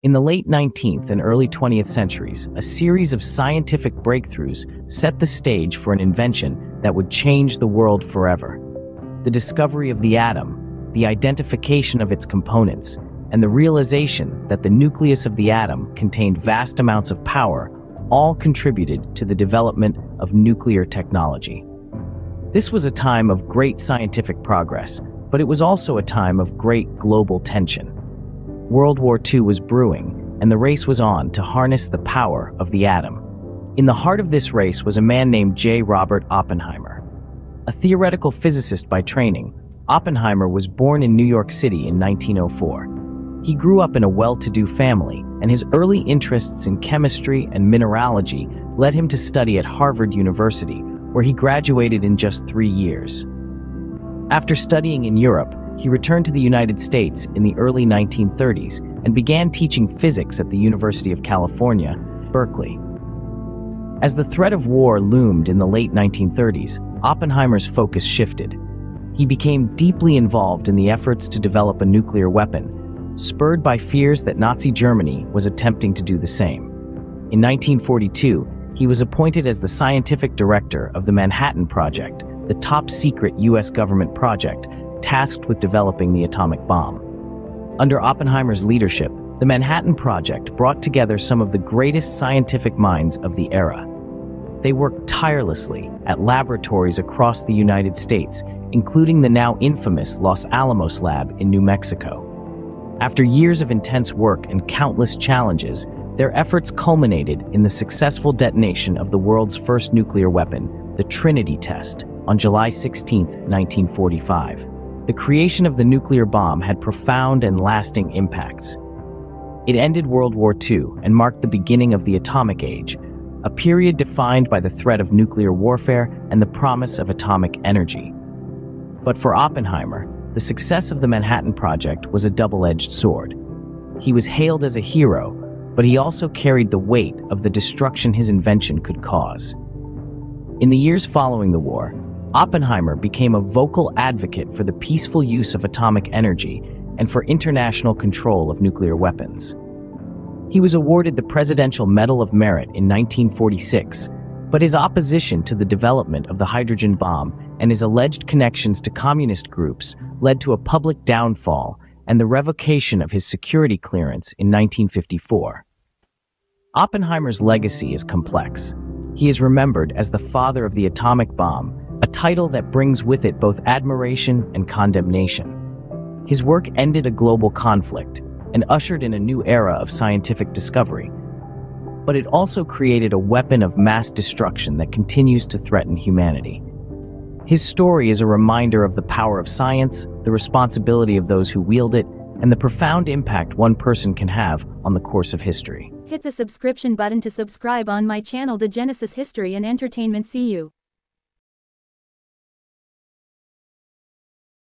In the late 19th and early 20th centuries, a series of scientific breakthroughs set the stage for an invention that would change the world forever. The discovery of the atom, the identification of its components, and the realization that the nucleus of the atom contained vast amounts of power all contributed to the development of nuclear technology. This was a time of great scientific progress, but it was also a time of great global tension. World War II was brewing, and the race was on to harness the power of the atom. In the heart of this race was a man named J. Robert Oppenheimer. A theoretical physicist by training, Oppenheimer was born in New York City in 1904. He grew up in a well-to-do family, and his early interests in chemistry and mineralogy led him to study at Harvard University, where he graduated in just 3 years. After studying in Europe, he returned to the United States in the early 1930s and began teaching physics at the University of California, Berkeley. As the threat of war loomed in the late 1930s, Oppenheimer's focus shifted. He became deeply involved in the efforts to develop a nuclear weapon, spurred by fears that Nazi Germany was attempting to do the same. In 1942, he was appointed as the scientific director of the Manhattan Project, the top-secret U.S. government project tasked with developing the atomic bomb. Under Oppenheimer's leadership, the Manhattan Project brought together some of the greatest scientific minds of the era. They worked tirelessly at laboratories across the United States, including the now infamous Los Alamos lab in New Mexico. After years of intense work and countless challenges, their efforts culminated in the successful detonation of the world's first nuclear weapon, the Trinity test, on July 16, 1945. The creation of the nuclear bomb had profound and lasting impacts. It ended World War II and marked the beginning of the atomic age, a period defined by the threat of nuclear warfare and the promise of atomic energy. But for Oppenheimer, the success of the Manhattan Project was a double-edged sword. He was hailed as a hero, but he also carried the weight of the destruction his invention could cause. In the years following the war, Oppenheimer became a vocal advocate for the peaceful use of atomic energy and for international control of nuclear weapons. He was awarded the Presidential Medal of Merit in 1946, but his opposition to the development of the hydrogen bomb and his alleged connections to communist groups led to a public downfall and the revocation of his security clearance in 1954. Oppenheimer's legacy is complex. He is remembered as the father of the atomic bomb, a title that brings with it both admiration and condemnation. His work ended a global conflict and ushered in a new era of scientific discovery, but it also created a weapon of mass destruction that continues to threaten humanity. His story is a reminder of the power of science, the responsibility of those who wield it, and the profound impact one person can have on the course of history. Hit the subscription button to subscribe on my channel to Genesis History and Entertainment. See you.